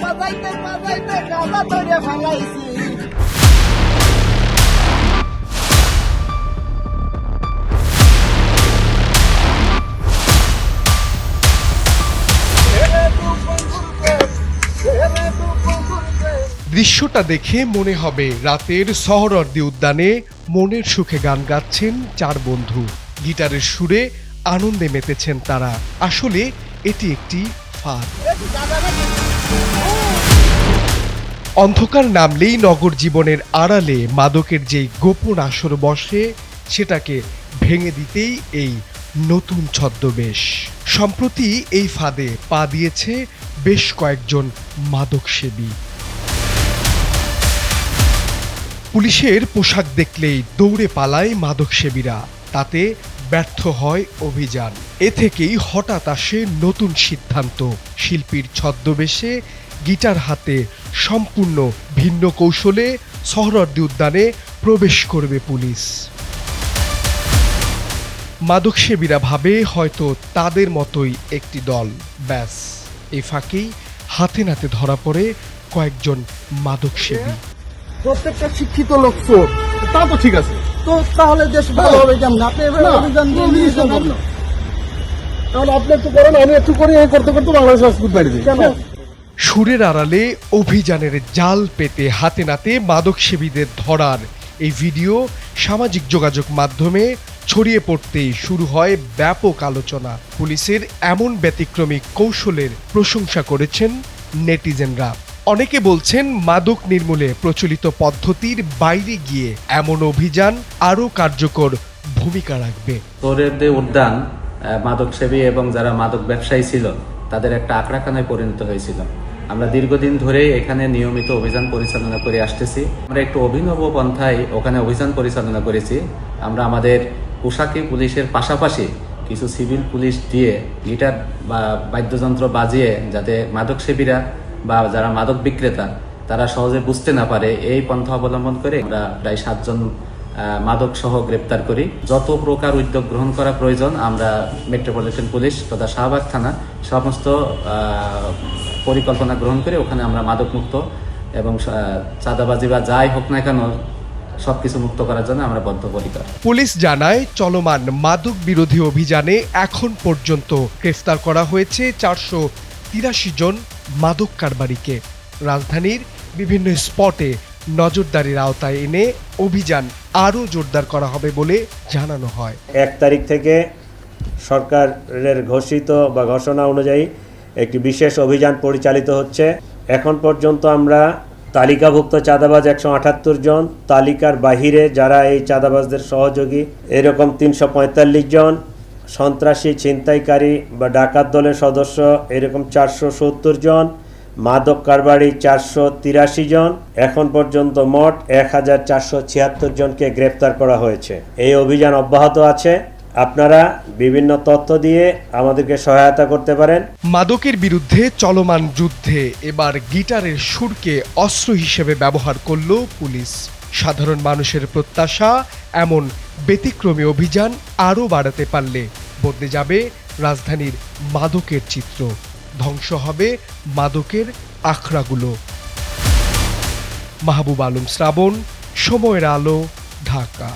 বাজাইতে বাজাইতে গাঁজা ধরে ফেলাইছি। দৃশ্যটা দেখে মনে হবে রাতের সোহরাওয়ার্দী উদ্যানে মনের সুখে গান গাচ্ছেন চার বন্ধু। গিটারের সুরে আনন্দে মেতেছেন তারা। আসলে এটি একটি ফাঁদ। অন্ধকার নামলেই নগর জীবনের আড়ালে মাদকের যেই গোপন আসর বসে, সেটাকে ভেঙে দিতেই এই নতুন ছদ্মবেশ। সম্প্রতি এই ফাঁদে পা দিয়েছে বেশ কয়েকজন মাদকসেবী। পুলিশের পোশাক দেখলেই দৌড়ে পালায় মাদকসেবীরা, তাতে ব্যর্থ হয় অভিযান। এ থেকেই হঠাৎ আসে নতুন সিদ্ধান্ত। শিল্পীর ছদ্মবেশে গিটার হাতে সম্পূর্ণ ভিন্ন কৌশলে সোহরাওয়ার্দী উদ্যানে প্রবেশ করবে পুলিশ। মাদকসেবীরা ভাবে হয়তো তাদের মতোই একটি দল। ব্যাস, এই ফাঁকেই হাতে নাতে ধরা পড়ে কয়েকজন মাদকসেবী। প্রত্যেকটা শিক্ষিত লোক চোর, তা তো ঠিক আছে, তো তাহলে দেশ ভালো হবে কেমন? আপনি এভাবে অভিযান দিয়ে নিয়েছেন কেন? তাহলে আপনি একটু করেন, আমি একটু করি, এই করতে করতে বাংলাদেশ রাজপুত বাড়ি দিই। কেন? সুরের আড়ালে অভিযানের জাল পেতে হাতে নাতে মাদকসেবীদের ধরার এই ভিডিও সামাজিক যোগাযোগ মাধ্যমে ছড়িয়ে পড়তেই শুরু হয় ব্যাপক আলোচনা। পুলিশের এমন ব্যতিক্রমী কৌশলের প্রশংসা করেছেন নেটিজেনরা। অনেকে বলছেন মাদক নির্মূলে প্রচলিত পদ্ধতির বাইরে গিয়ে এমন অভিযান আরও কার্যকর ভূমিকা রাখবে। সোহরাওয়ার্দী উদ্যান মাদকসেবী এবং যারা মাদক ব্যবসায়ী ছিল তাদের একটা আখড়াখানায় পরিণত হয়েছিল। আমরা দীর্ঘদিন ধরে এখানে নিয়মিত অভিযান পরিচালনা করে আসতেছি। আমরা একটু অভিনব পন্থায় ওখানে অভিযান পরিচালনা করেছি। আমরা আমাদের পোশাকি পুলিশের পাশাপাশি কিছু সিভিল পুলিশ দিয়ে গিটার বা বাদ্যযন্ত্র বাজিয়ে যাতে মাদকসেবীরা বা যারা মাদক বিক্রেতা তারা সহজে বুঝতে না পারে, এই পন্থা অবলম্বন করে আমরা প্রায় 7 জন মাদক সহ গ্রেপ্তার করি। যত প্রকার উদ্যোগ গ্রহণ করা প্রয়োজন আমরা মেট্রোপলিটন পুলিশ তথা শাহবাগ থানা সমস্ত পরিকল্পনা গ্রহণ করে ওখানে আমরা মাদক মুক্ত এবং চাঁদাবাজি বা যাই হোক না কেন সবকিছু মুক্ত করার জন্য আমরা বদ্ধপরিকর। পুলিশ জানায় চলমান মাদক বিরোধী অভিযানে এখন পর্যন্ত গ্রেফতার করা হয়েছে 483 জন মাদক কারবারিকে। রাজধানীর বিভিন্ন স্পটে নজরদারির আওতায় এনে অভিযান আরও জোরদার করা হবে বলে জানানো হয়। 1 তারিখ থেকে সরকারের ঘোষিত বা ঘোষণা অনুযায়ী একটি বিশেষ অভিযান পরিচালিত হচ্ছে। এখন পর্যন্ত আমরা তালিকাভুক্ত চাঁদাবাজ 178 জন, তালিকার বাহিরে যারা এই চাঁদাবাজদের সহযোগী এরকম 345 জন, সন্ত্রাসী ছিনতাইকারী বা ডাকাত দলের সদস্য এরকম 470 জন, মাদক কারবারি 483 জন। এখন পর্যন্ত মোট 1476 জনকে গ্রেপ্তার করা হয়েছে। এই অভিযান অব্যাহত আছে। আপনারা বিভিন্ন তথ্য দিয়ে আমাদেরকে সহায়তা করতে পারেন। মাদকের বিরুদ্ধে চলমান যুদ্ধে এবার গিটারের সুরকে অস্ত্র হিসেবে ব্যবহার করল পুলিশ। সাধারণ মানুষের প্রত্যাশা, এমন ব্যতিক্রমী অভিযান আরও বাড়াতে পারলে বদলে যাবে রাজধানীর মাদকের চিত্র। ধ্বংস হবে মাদকের আখড়াগুলো। মাহবুব আলম শ্রাবণ, সময়ের আলো, ঢাকা।